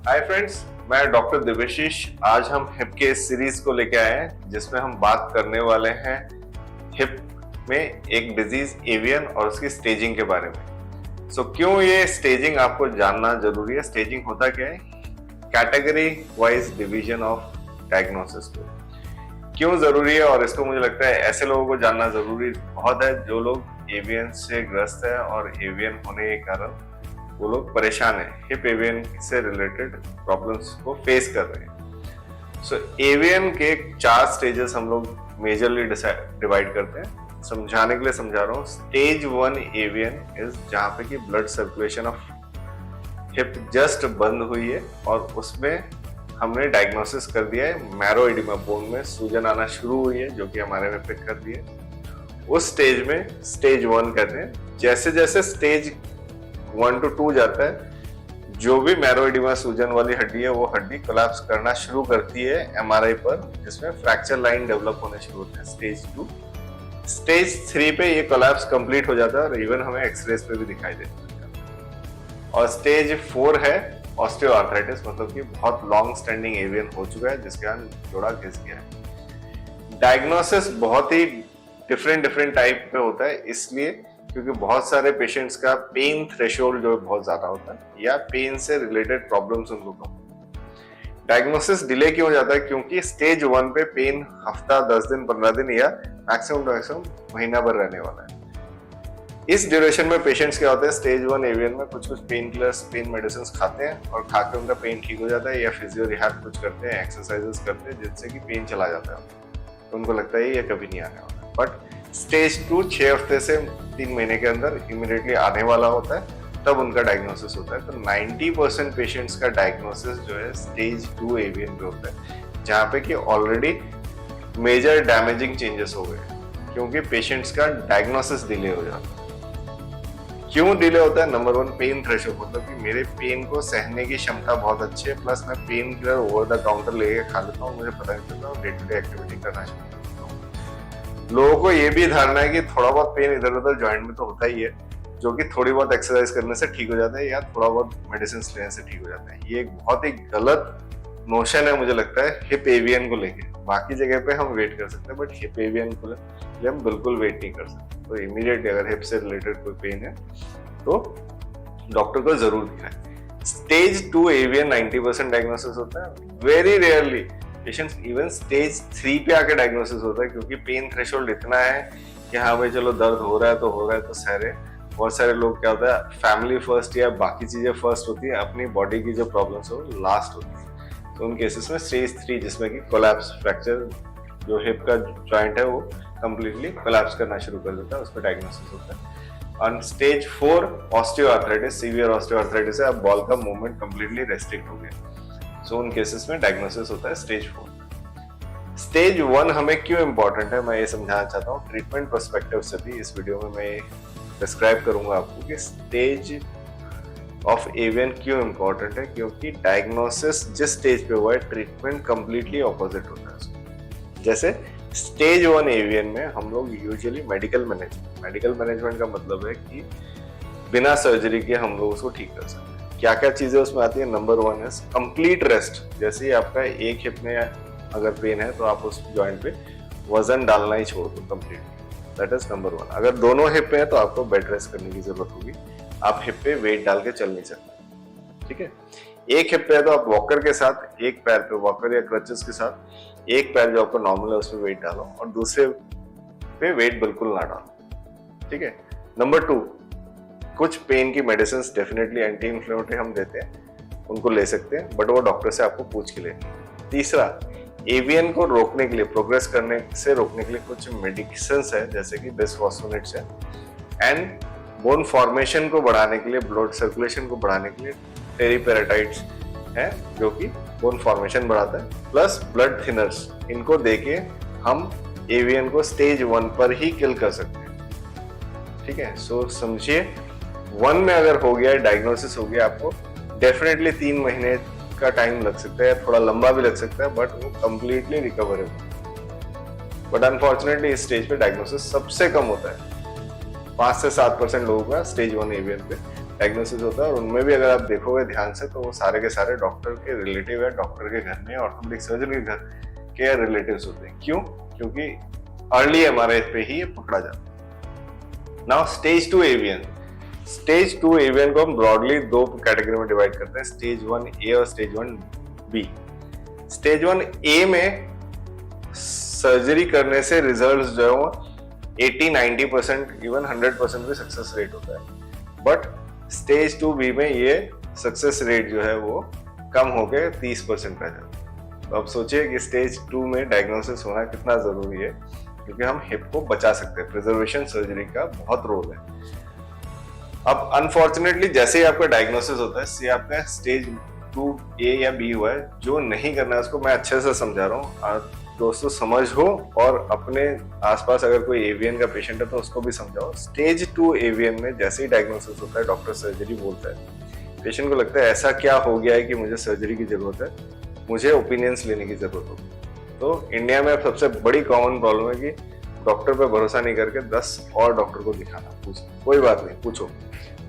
Hi friends, मैं doctor दिव्यशीष। आज हम हिप के इस सीरीज को लेके आए हैं जिसमें हम बात करने वाले हैं हिप में एक डिजीज एवियन और उसकी स्टेजिंग के बारे में। क्यों ये स्टेजिंग आपको जानना जरूरी है? स्टेजिंग होता क्या है? Category wise division of diagnosis को क्यों जरूरी है, और इसको मुझे लगता है ऐसे लोगों को जानना जरूरी बहुत है जो लोग एवियन से ग्रस्त है और एवियन होने के कारण वो लोग परेशान हैं, हिप एवियन से रिलेटेड प्रॉब्लम्स को फेस कर रहे हैं। एवियन के 4 स्टेजेस हम लोग मेजरली डिवाइड करते हैं। समझाने के लिए समझा रहा हूँ। स्टेज 1 एवियन इज जहाँ पे कि blood circulation of hip just बंद हुई है और उसमें हमने डायग्नोसिस कर दिया है मैरो एडिमा, बोन में सूजन आना शुरू हुई है जो कि हमारे में पिक कर दी है। उस स्टेज में स्टेज 1 कहते हैं। जैसे जैसे स्टेज 1 to 2 जाता है, जो भी मैरो एडिमा सूजन वाली हड्डी है वो हड्डी कोलैप्स करना शुरू करती है एमआरआई पर, जिसमें फ्रैक्चर लाइन डेवलप होने शुरू होते हैं। स्टेज 2, स्टेज 3 पे ये कोलैप्स कंप्लीट हो जाता है और इवन हमें एक्सरेज पे भी दिखाई देता है। और स्टेज 4 है ऑस्टियोआर्थराइटिस, मतलब कि बहुत लॉन्ग स्टैंडिंग एवियन हो चुका है जिसके कारण जोड़ा घिस गया है। डायग्नोसिस बहुत ही डिफरेंट टाइप पे होता है, इसलिए क्योंकि बहुत सारे पेशेंट्स का पेन थ्रेशोल्ड जो बहुत ज्यादा होता है या पेन से रिलेटेड प्रॉब्लम्स उनको कम। डायग्नोसिस डिले क्यों हो जाता है? क्योंकि स्टेज 1 पे पेन हफ्ता, 10 दिन, 15 दिन या मैक्सिमम महीना भर रहने वाला है। इस ड्यूरेशन में पेशेंट्स क्या होते हैं, स्टेज 1 एवियन में कुछ पेन किलर्स, पेन मेडिसिन खाते हैं और खा के उनका पेन ठीक हो जाता है, या फिजियो रिहैब कुछ करते हैं, एक्सरसाइजेस करते हैं जिससे कि पेन चला जाता है। तो उनको लगता है ये कभी नहीं आने वाला। बट स्टेज 2 6 हफ्ते से 3 महीने के अंदर इमीडिएटली आने वाला होता है, तब उनका डायग्नोसिस होता है। तो 90% पेशेंट्स का डायग्नोसिस जो है स्टेज 2 एवियन पे होता है, जहाँ पे कि ऑलरेडी मेजर डैमेजिंग चेंजेस हो गए क्योंकि पेशेंट्स का डायग्नोसिस डिले हो जाता है। क्यों डिले होता है? नंबर 1, पेन थ्रेशोल्ड, मतलब कि मेरे पेन को सहने की क्षमता बहुत अच्छी है, प्लस मैं pain killer over the counter लेके खा लेता हूँ, मुझे पता नहीं चलता, डे टू डे एक्टिविटी करना शुरू करता हूँ। लोगों को ये भी धारणा है कि थोड़ा बहुत पेन इधर उधर जॉइंट में तो होता ही है, जो कि थोड़ी बहुत एक्सरसाइज करने से ठीक हो जाता है या थोड़ा बहुत मेडिसिन लेने से ठीक हो जाता है। ये एक बहुत ही गलत नोशन है मुझे लगता है हिप एवियन को लेके। बाकी जगह पे हम वेट कर सकते हैं, बट हिप एवियन को लेके हम बिल्कुल वेट नहीं कर सकते। तो इमीडिएटली अगर हिप से रिलेटेड कोई पेन है तो डॉक्टर को जरूर दिखाएं। स्टेज 2 एवियन 90% डायग्नोसिस होता है। Very rarely patients even stage 3 पे आके डायग्नोसिस होता है, क्योंकि पेन थ्रेशोल्ड इतना है कि हाँ भाई चलो दर्द हो रहा है तो सारे बहुत सारे लोग क्या होता है, फैमिली फर्स्ट या बाकी चीजें फर्स्ट होती है, अपनी बॉडी की जो प्रॉब्लम्स हो लास्ट होती है। तो उन केसेस में स्टेज 3, जिसमें कि कोलैप्स, फ्रैक्चर, जो हिप का जॉइंट है वो कंप्लीटली कोलैप्स करना शुरू कर देता है, उस पर डायग्नोसिस होता है। और स्टेज 4 ऑस्टियोआर्थराइटिस, सीवियर ऑस्टियोआर्थराइटिस है, अब बॉल का मूवमेंट कंप्लीटली रेस्ट्रिक्ट हो गया। सो उन केसेस में डायग्नोसिस होता है स्टेज 4। स्टेज 1 हमें क्यों इंपॉर्टेंट है, मैं ये समझाना चाहता हूँ। ट्रीटमेंट पर्सपेक्टिव से भी इस वीडियो में मैं डिस्क्राइब करूंगा आपको कि स्टेज ऑफ एवियन क्यों इंपॉर्टेंट है, क्योंकि डायग्नोसिस जिस स्टेज पे हुआ है, ट्रीटमेंट कंप्लीटली ऑपोजिट होता है। जैसे स्टेज 1 एवियन में हम लोग यूजुअली मेडिकल मैनेजमेंट का मतलब है कि बिना सर्जरी के हम लोग उसको ठीक कर सकते हैं। क्या क्या चीजें उसमें आती है? नंबर 1 है कंप्लीट रेस्ट। जैसे ही आपका एक हिप में अगर पेन है तो आप उस जॉइंट पे वजन डालना ही छोड़ दो कंप्लीटली, दैट इज नंबर 1। अगर दोनों हिप पे है तो आपको बेड रेस्ट करने की जरूरत होगी, आप हिप पे वेट डाल के चल नहीं सकते। ठीक है, एक हिप पे है तो आप वॉकर के साथ, एक पैर पे वॉकर या क्रचेस के साथ, एक पैर जो आपका नॉर्मल है उस पे वेट डालो और दूसरे पे वेट बिल्कुल ना डालो। ठीक है। नंबर 2, कुछ पेन की मेडिसिन डेफिनेटली एंटी इंफ्लेमेटरी हम देते हैं, उनको ले सकते हैं, बट वो डॉक्टर से आपको पूछ के लेनी। तीसरा, एवियन को रोकने के लिए, प्रोग्रेस करने से रोकने के लिए कुछ मेडिसिन है, जैसे कि बिसफॉस्फोनेट्स है, एंड बोन फॉर्मेशन को बढ़ाने के लिए, ब्लड सर्कुलेशन को बढ़ाने के लिए टेरिपेराटाइड्स है जो कि बोन फॉर्मेशन बढ़ाता है, प्लस ब्लड थिनर्स। इनको देके हम एवियन को स्टेज 1 पर ही किल कर सकते हैं। ठीक है। सो समझिए, 1 में अगर हो गया, डायग्नोसिस हो गया, आपको डेफिनेटली 3 महीने का टाइम लग सकता है, थोड़ा लंबा भी लग सकता है, बट वो कंप्लीटली रिकवरेबल। बट अनफॉर्चुनेटली इस स्टेज पे डायग्नोसिस सबसे कम होता है। 5 से 7% लोगों का स्टेज 1 एवियन पे डायग्नोसिस होता है, और उनमें भी अगर आप देखोगे ध्यान से तो वो सारे के सारे डॉक्टर के रिलेटिव है, डॉक्टर के घर में, ऑर्थोपेडिक सर्जन के घर के रिलेटिव्स होते हैं। क्यों? क्योंकि अर्ली एमआरआई पे ही ये पकड़ा जाता है। Now stage 2 avian. Stage 2 avian को हम ब्रॉडली 2 कैटेगरी में डिवाइड करते हैं, स्टेज 1A और स्टेज 1B। स्टेज 1A में सर्जरी करने से रिजल्ट्स जो है 80-90% इवन 100% भी सक्सेस रेट होता है। बट स्टेज 2B में ये सक्सेस रेट जो है वो कम होकर 30% रह जाता है। तो अब सोचिए कि स्टेज 2 में डायग्नोसिस होना कितना जरूरी है, क्योंकि हम हिप को बचा सकते हैं। प्रिजर्वेशन सर्जरी का बहुत रोल है। अब अनफॉर्चुनेटली जैसे ही आपका डायग्नोसिस होता है, से आपका स्टेज 2A या B हुआ है, जो नहीं करना है उसको मैं अच्छे से समझा रहा हूँ, दोस्तों समझ हो, और अपने आसपास अगर कोई एवियन का पेशेंट है तो उसको भी समझाओ। स्टेज 2 एवियन में जैसे ही डायग्नोसिस होता है, डॉक्टर सर्जरी बोलता है, पेशेंट को लगता है ऐसा क्या हो गया है कि मुझे सर्जरी की जरूरत है, मुझे ओपिनियंस लेने की जरूरत होगी। तो इंडिया में सबसे बड़ी कॉमन प्रॉब्लम है कि डॉक्टर पे भरोसा नहीं करके 10 और डॉक्टर को दिखाना। पूछो, कोई बात नहीं, पूछो।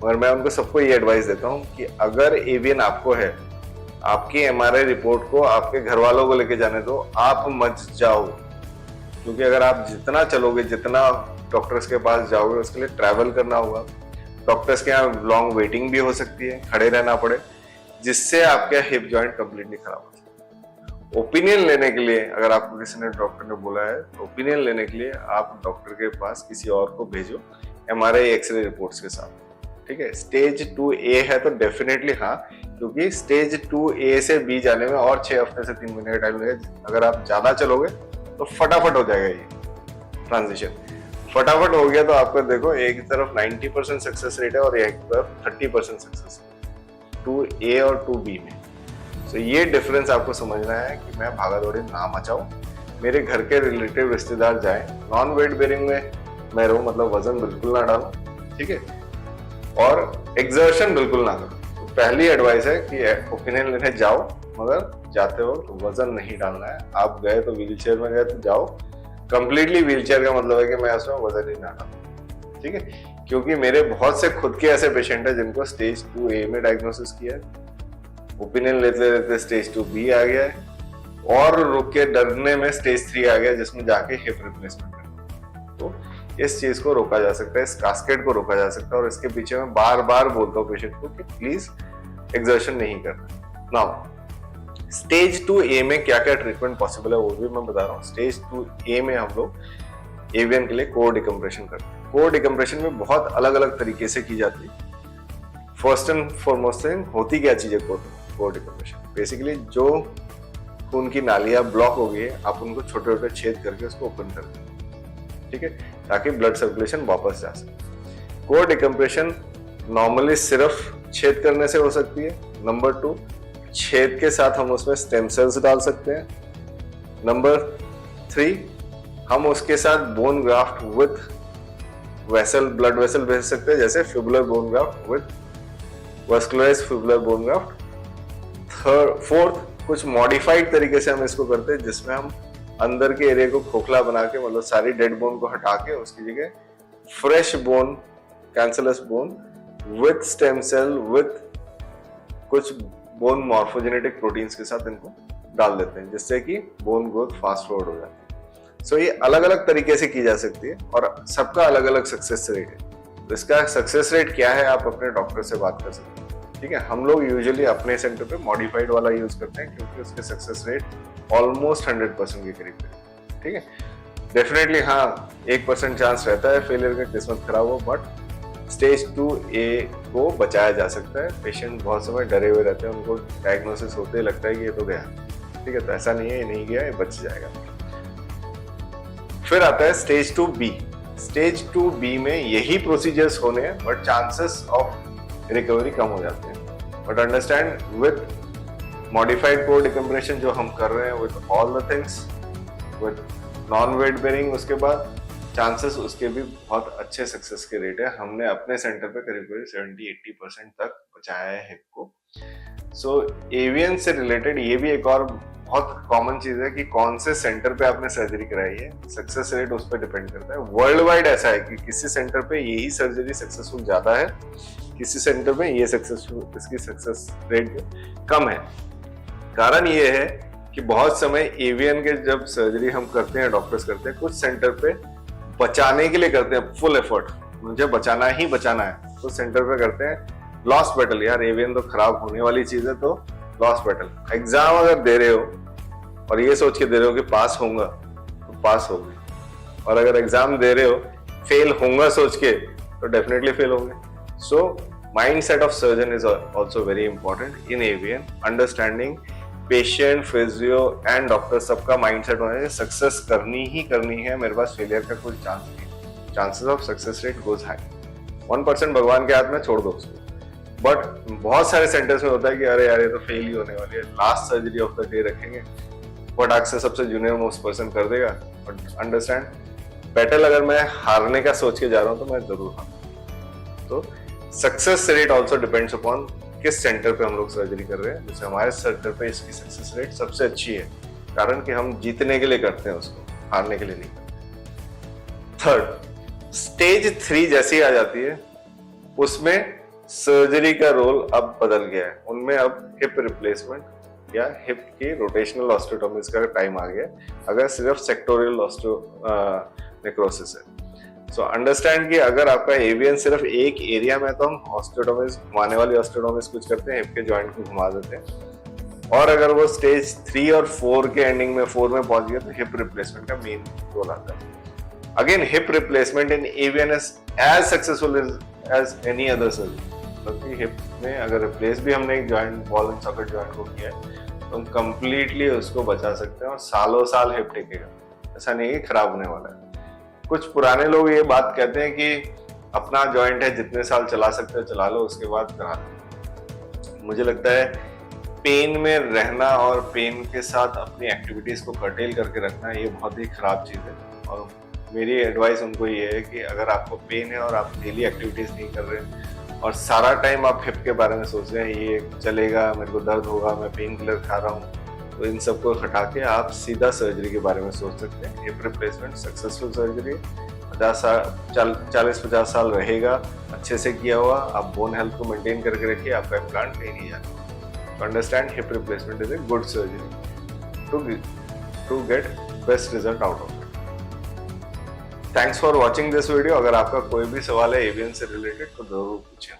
मगर मैं उनको सबको ये एडवाइस देता हूँ कि अगर एवियन आपको है, आपकी एमआरआई रिपोर्ट को आपके घर वालों को लेके जाने दो, आप मत जाओ। क्योंकि अगर आप जितना चलोगे, जितना डॉक्टर्स के पास जाओगे, उसके लिए ट्रैवल करना होगा, डॉक्टर्स के यहाँ लॉन्ग वेटिंग भी हो सकती है, खड़े रहना पड़े, जिससे आपका हिप जॉइंट कंप्लीटली खराब हो सकता है। ओपिनियन लेने के लिए अगर आपको किसी ने डॉक्टर ने बोला है, तो ओपिनियन लेने के लिए आप डॉक्टर के पास किसी और को भेजो एमआरआई एक्सरे रिपोर्ट्स के साथ। ठीक है, स्टेज 2A है तो डेफिनेटली हाँ, क्योंकि स्टेज 2A से B जाने में और 6 हफ्ते से 3 महीने का टाइम लगेगा। अगर आप ज्यादा चलोगे तो फटाफट हो जाएगा ये ट्रांजिशन। फटाफट हो गया तो आपको देखो, एक तरफ 90% सक्सेस रेट है और एक तरफ 30% सक्सेस, 2A और 2B में। तो ये डिफरेंस आपको समझना है कि मैं भागा दौड़ी ना मचाऊं, मेरे घर के रिलेटिव रिश्तेदार जाएं, नॉन वेट बेरिंग में मैं रहूं, मतलब वजन बिल्कुल ना डालूं, ठीक है, और एक्सर्शन बिल्कुल ना करो। तो पहली एडवाइस है कि ओपिनियन लेने जाओ, मगर जाते हो तो वजन नहीं डालना है। आप गए तो व्हीलचेयर में गए तो जाओ, कंप्लीटली व्हीलचेयर का मतलब है कि मैं उसमें वजन ही ना डालूं, ठीक है। क्योंकि मेरे बहुत से खुद के ऐसे पेशेंट है जिनको स्टेज 2A में डायग्नोसिस किया है, ओपिनियन लेते लेते स्टेज 2B आ गया है, और रुक के डरने में स्टेज 3 आ गया, जिसमें जाके हिप रिप्लेसमेंट है। तो इस चीज को रोका जा सकता है, इस कास्केड को रोका जा सकता है, और इसके पीछे मैं बार बार बोलता हूँ पेशेंट को कि प्लीज एक्सर्शन नहीं करना। नाउ स्टेज 2A में क्या क्या ट्रीटमेंट पॉसिबल है वो भी मैं बता रहा हूँ। स्टेज 2A में हम लोग एवियन के लिए कोर डिकम्प्रेशन करते हैं। कोर डिकम्प्रेशन में बहुत अलग अलग तरीके से की जाती है। फर्स्ट एंड फॉरमोस्ट थिंग होती क्या चीज है कोर डिकम्प्रेशन? बेसिकली जो खून की नालियां ब्लॉक हो गई है, आप उनको छोटे छोटे छेद करके उसको ओपन कर दें, ठीक है, ताकि ब्लड सर्कुलेशन वापस जा सके। कोर डिकम्प्रेशन नॉर्मली सिर्फ छेद करने से हो सकती है। नंबर 2, छेद के साथ हम उसमें स्टेम सेल्स डाल सकते हैं। नंबर 3, हम उसके साथ bone graft with vessel, blood vessel भेज सकते हैं, जैसे fibular bone graft with vascularised fibular bone graft. Fourth, कुछ मॉडिफाइड तरीके से हम इसको करते हैं, जिसमें हम अंदर के एरिया को खोखला बना के, मतलब सारी डेड बोन को हटा के उसकी जगह fresh bone, cancerless bone with stem cell with कुछ बोन मॉर्फोजेनेटिक प्रोटीन्स के साथ इनको डाल देते हैं, जिससे कि बोन ग्रोथ फास्ट फॉरवर्ड हो जाती है। सो ये अलग अलग तरीके से की जा सकती है, और सबका अलग अलग सक्सेस रेट है। तो इसका सक्सेस रेट क्या है, आप अपने डॉक्टर से बात कर सकते हैं, ठीक है। हम लोग यूजुअली अपने सेंटर पे मॉडिफाइड वाला यूज करते हैं, क्योंकि उसके सक्सेस रेट ऑलमोस्ट 100% के करीब है, ठीक है। डेफिनेटली हाँ, 1% चांस रहता है फेलियर का, किस्मत खराब हो, बट स्टेज 2A को बचाया जा सकता है। पेशेंट बहुत समय डरे हुए रहते हैं, उनको डायग्नोसिस होते ही लगता है कि ये तो गया, ठीक है, तो ऐसा नहीं है, ये नहीं गया, ये बच जाएगा। फिर आता है स्टेज 2B। स्टेज 2B में यही प्रोसीजर्स होने हैं, बट चांसेस ऑफ रिकवरी कम हो जाते हैं। But understand, with modified core decompression जो हम कर रहे हैं, with all the things, with non weight bearing, उसके बाद चांसेस उसके भी बहुत अच्छे सक्सेस के रेट है। हमने अपने सेंटर पे करीब करीब 70-80% तक बचाया है हिप को। सो एवियन से रिलेटेड ये भी एक और बहुत कॉमन चीज है कि कौन से सेंटर पे आपने सर्जरी कराई है, सक्सेस रेट उस पर डिपेंड करता है। वर्ल्ड वाइड ऐसा है कि किसी सेंटर पे यही सर्जरी सक्सेसफुल ज्यादा है, किसी सेंटर पे ये इसकी सक्सेस रेट कम है। कारण ये है कि बहुत समय एवियन के जब सर्जरी हम करते हैं, डॉक्टर्स करते हैं, कुछ सेंटर पे बचाने के लिए करते हैं फुल एफर्ट, मुझे बचाना ही बचाना है, तो सेंटर पे करते हैं लॉस्ट बैटल, यार एवियन तो खराब होने वाली चीज है तो लॉस्ट बैटल। एग्जाम अगर दे रहे हो और ये सोच के दे रहे हो कि पास होऊंगा तो पास होगे, और अगर एग्जाम दे रहे हो फेल होऊंगा सोच के तो डेफिनेटली फेल होंगे। So mind set of surgeon is also very important in avian. Understanding patient, physio and doctor सबका माइंडसेट होना चाहिए, सक्सेस करनी ही करनी है, मेरे पास फेलियर का कोई चांस नहीं। Chances of success rate goes high. 1% भगवान के हाथ में, छोड़ दो उसको। बट बहुत सारे सेंटर्स में होता है कि अरे यार ये तो फेल ही होने वाली है, last surgery of the day रखेंगे, फटाक से सबसे जूनियर मोस्ट पर्सन कर देगा। बट अंडरस्टैंड, बैटल अगर मैं हारने का सोच के जा रहा हूँ तो मैं जरूर हारूंगा। तो success rate also depends upon किस सेंटर पे हम लोग सर्जरी कर रहे हैं। जैसे हमारे सेंटर पे इसकी सक्सेस रेट सबसे अच्छी है, कारण कि हम जीतने के लिए करते हैं उसको, हारने के लिए नहीं करते। थर्ड, स्टेज 3 जैसी आ जाती है, उसमें सर्जरी का रोल अब बदल गया है। उनमें अब हिप रिप्लेसमेंट या हिप की रोटेशनल ऑस्टियोटोमीज का टाइम आ गया, अगर सिर्फ सेक्टोरियल नेक्रोसिस है। सो अंडरस्टैंड कि अगर आपका एवियन सिर्फ एक एरिया में, तो हम ऑस्टियोटोमीज, घुमाने वाली ऑस्टियोटोमीज कुछ करते हैं, हिप के जॉइंट को घुमा देते हैं। और अगर वो स्टेज 3 और 4 के एंडिंग में, 4 में पहुंच गया, तो हिप रिप्लेसमेंट का मेन रोल आता है। Again hip replacement in AVN is as successful as any other surgery. क्योंकि हिप में अगर रिप्लेस भी हमने एक joint, ball and socket joint को किया है, तो हम कंप्लीटली उसको बचा सकते हैं और सालों साल हिप टिकेगा। ऐसा नहीं है खराब होने वाला है। कुछ पुराने लोग ये बात कहते हैं कि अपना जॉइंट है, जितने साल चला सकते हो चला लो, उसके बाद करा लो। मुझे लगता है पेन में रहना और पेन के साथ अपनी एक्टिविटीज को कर्टेल करके रखना, ये बहुत ही खराब चीज है। और मेरी एडवाइस उनको ये है कि अगर आपको पेन है और आप डेली एक्टिविटीज नहीं कर रहे और सारा टाइम आप हिप के बारे में सोच रहे हैं, ये चलेगा, मेरे को दर्द होगा, मैं पेन किलर खा रहा हूँ, तो इन सबको हटा के आप सीधा सर्जरी के बारे में सोच सकते हैं। हिप रिप्लेसमेंट सक्सेसफुल सर्जरी, 40-50 साल रहेगा, अच्छे से किया हुआ। आप बोन हेल्थ को मेंटेन करके रखिए, आपका इम्प्लांट कहीं नहीं जाना। तो understand, hip replacement is a good surgery to get best result out of it. Thanks for watching this video. अगर आपका कोई भी सवाल है एवियन से रिलेटेड तो जरूर पूछें।